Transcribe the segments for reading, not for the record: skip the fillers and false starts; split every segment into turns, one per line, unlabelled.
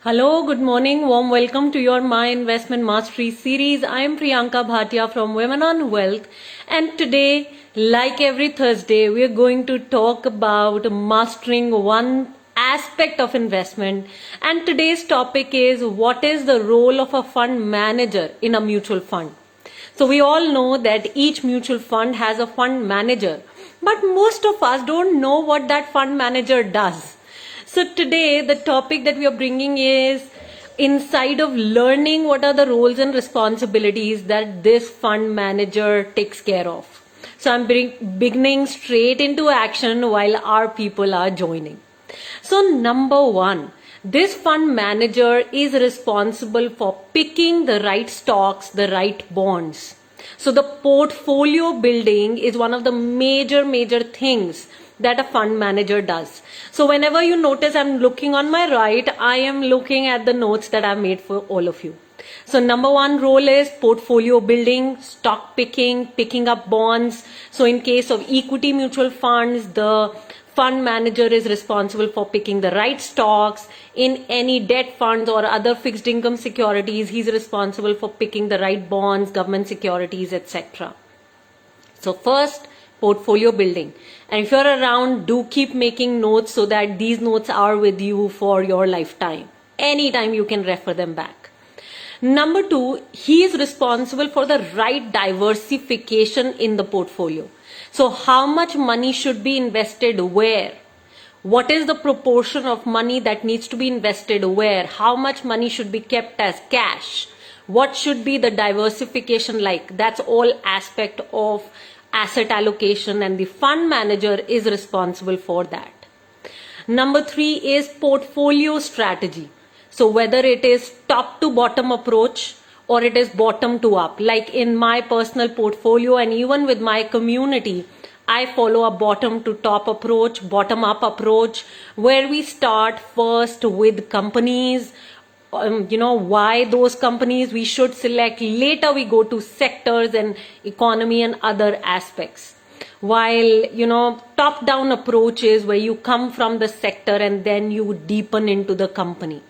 Hello, good morning. Warm welcome to your My Investment Mastery series. I am Priyanka Bhatia from Women on Wealth. And today, like every Thursday, we are going to talk about mastering one aspect of investment. And today's topic is what is the role of a fund manager in a mutual fund? So we all know that each mutual fund has a fund manager, but most of us don't know what that fund manager does. So today the topic that we are bringing is inside of learning what are the roles and responsibilities that this fund manager takes care of. So I'm beginning straight into action while our people are joining. So number one, this fund manager is responsible for picking the right stocks, the right bonds. So the portfolio building is one of the major things that a fund manager does. So whenever you notice I'm looking on my right, I am looking at the notes that I've made for all of you. So number one role is portfolio building, stock picking, picking up bonds. So in case of equity mutual funds, the fund manager is responsible for picking the right stocks. In any debt funds or other fixed income securities, he's responsible for picking the right bonds, government securities, etc. So first, portfolio building. And if you're around, do keep making notes so that these notes are with you for your lifetime. Anytime you can refer them back. Number two, he is responsible for the right diversification in the portfolio. So how much money should be invested where? What is the proportion of money that needs to be invested where? How much money should be kept as cash? What should be the diversification like? That's all aspect of asset allocation, and the fund manager is responsible for that. Number three is portfolio strategy. So whether it is top to bottom approach or it is bottom to up, like in my personal portfolio and even with my community, I follow a bottom to top approach, bottom up approach, where we start first with companies, why those companies we should select. Later we go to sectors and economy and other aspects. While, top down approach is where you come from the sector and then you deepen into the company.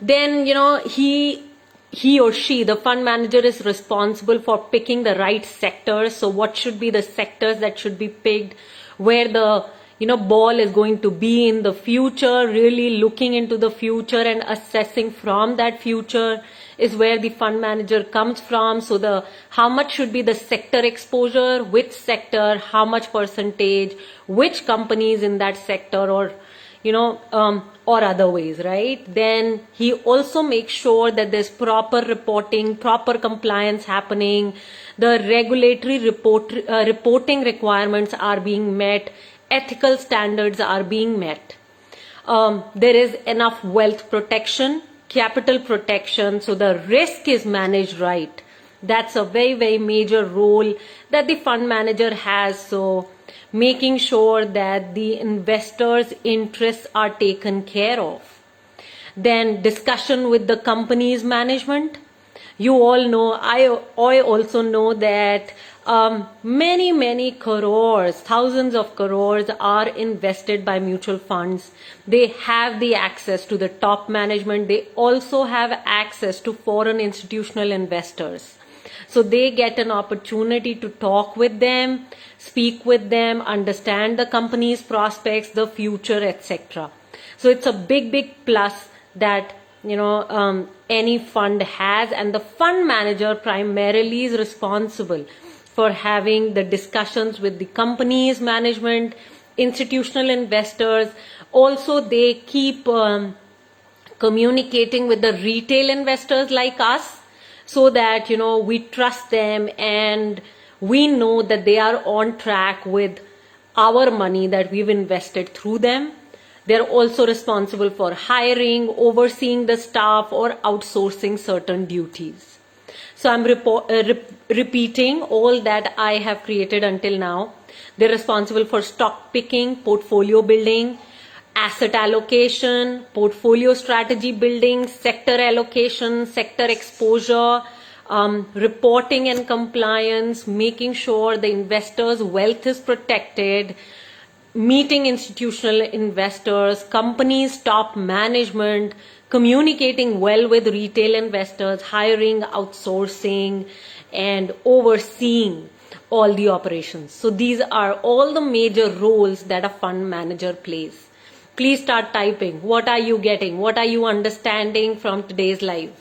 Then, he or she, the fund manager, is responsible for picking the right sectors. So what should be the sectors that should be picked, where the ball is going to be in the future, really looking into the future and assessing from that future is where the fund manager comes from. So how much should be the sector exposure, which sector, how much percentage, which companies in that sector, or or other ways, right? Then he also makes sure that there's proper reporting, proper compliance happening, the regulatory reporting requirements are being met, ethical standards are being met. There is enough wealth protection, capital protection, so the risk is managed right. That's a very major role that the fund manager has. So making sure that the investors' interests are taken care of. Then discussion with the company's management. You all know, I also know that many crores, thousands of crores are invested by mutual funds. They have the access to the top management. They also have access to foreign institutional investors. So they get an opportunity to talk with them, speak with them, understand the company's prospects, the future, etc. So it's a big plus that any fund has, and the fund manager primarily is responsible for having the discussions with the company's management, institutional investors. Also, they keep communicating with the retail investors like us, so that we trust them and we know that they are on track with our money that we've invested through them. They're also responsible for hiring, overseeing the staff, or outsourcing certain duties. So I'm repeating all that I have created until now. They're responsible for stock picking, portfolio building, asset allocation, portfolio strategy building, sector allocation, sector exposure, reporting and compliance, making sure the investor's wealth is protected, meeting institutional investors, companies' top management, communicating well with retail investors, hiring, outsourcing, and overseeing all the operations. So these are all the major roles that a fund manager plays. Please start typing. What are you getting? What are you understanding from today's live?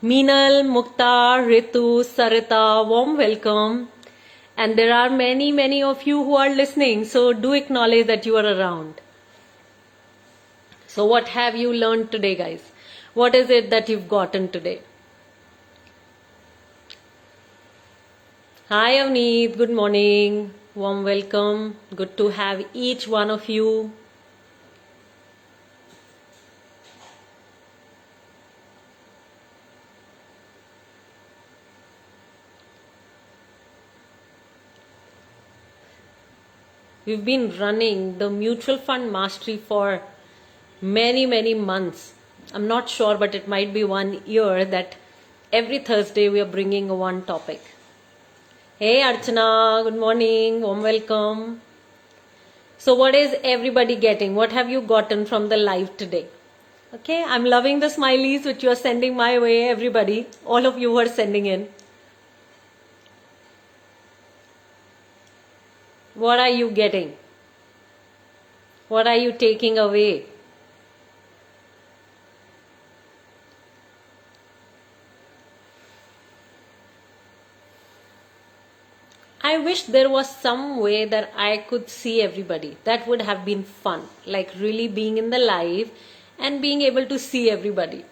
Meenal, Mukta, Ritu, Sarita, warm welcome. And there are many, many of you who are listening, so do acknowledge that you are around. So what have you learned today, guys? What is it that you've gotten today? Hi Avneet, good morning. Warm welcome. Good to have each one of you. We've been running the mutual fund mastery for many, many months. I'm not sure, but it might be 1 year that every Thursday we are bringing one topic. Hey Archana, good morning, warm welcome. So what is everybody getting? What have you gotten from the live today? Okay, I'm loving the smileys which you are sending my way, everybody. All of you who are sending in. What are you getting? What are you taking away? I wish there was some way that I could see everybody. That would have been fun. Like really being in the live and being able to see everybody.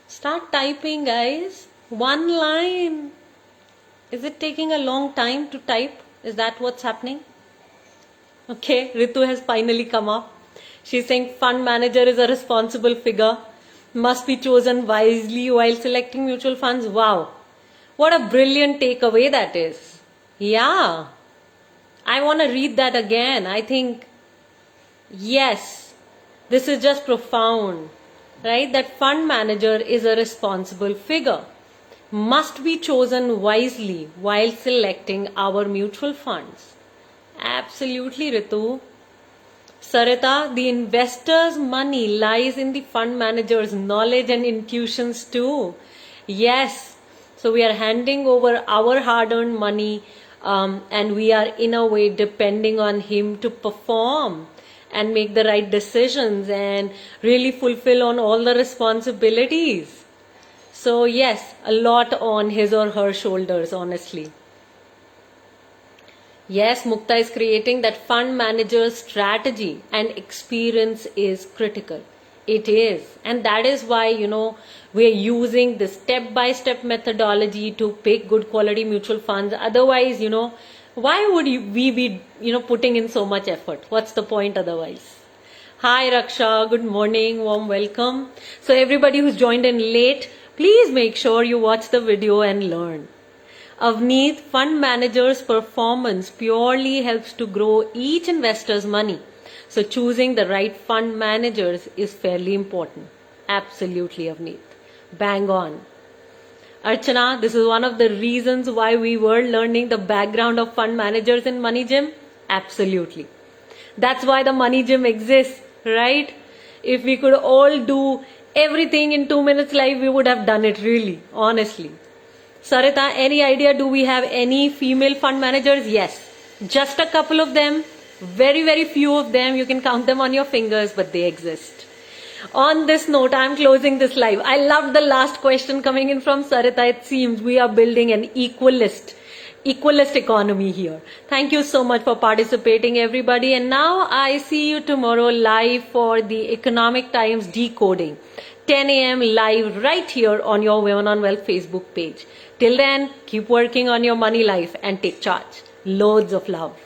Start typing, guys. One line. Is it taking a long time to type? Is that what's happening? Okay, Ritu has finally come up. She's saying fund manager is a responsible figure, must be chosen wisely while selecting mutual funds. Wow, what a brilliant takeaway that is. Yeah, I want to read that again. I think, yes, this is just profound, right? That fund manager is a responsible figure, must be chosen wisely while selecting our mutual funds. Absolutely, Ritu. Sarita, the investor's money lies in the fund manager's knowledge and intuitions too. Yes, so we are handing over our hard-earned money and we are in a way depending on him to perform and make the right decisions and really fulfill on all the responsibilities. So yes, a lot on his or her shoulders, honestly. Yes, Mukta is creating that fund manager's strategy and experience is critical. It is. And that is why, we are using the step-by-step methodology to pick good quality mutual funds. Otherwise, why would we be, putting in so much effort? What's the point otherwise? Hi Raksha, good morning, warm welcome. So everybody who's joined in late, please make sure you watch the video and learn. Avneet, fund manager's performance purely helps to grow each investor's money. So choosing the right fund managers is fairly important. Absolutely, Avneet. Bang on. Archana, this is one of the reasons why we were learning the background of fund managers in Money Gym. Absolutely. That's why the Money Gym exists, right? If we could all do everything in 2 minutes live, we would have done it really, honestly. Sarita, any idea, do we have any female fund managers? Yes, just a couple of them, very, very few of them. You can count them on your fingers, but they exist. On this note, I'm closing this live. I loved the last question coming in from Sarita. It seems we are building an equalist economy here. Thank you so much for participating, everybody. And now I see you tomorrow live for the Economic Times Decoding. 10 a.m. live right here on your Women on Wealth Facebook page. Till then, keep working on your money life and take charge. Loads of love.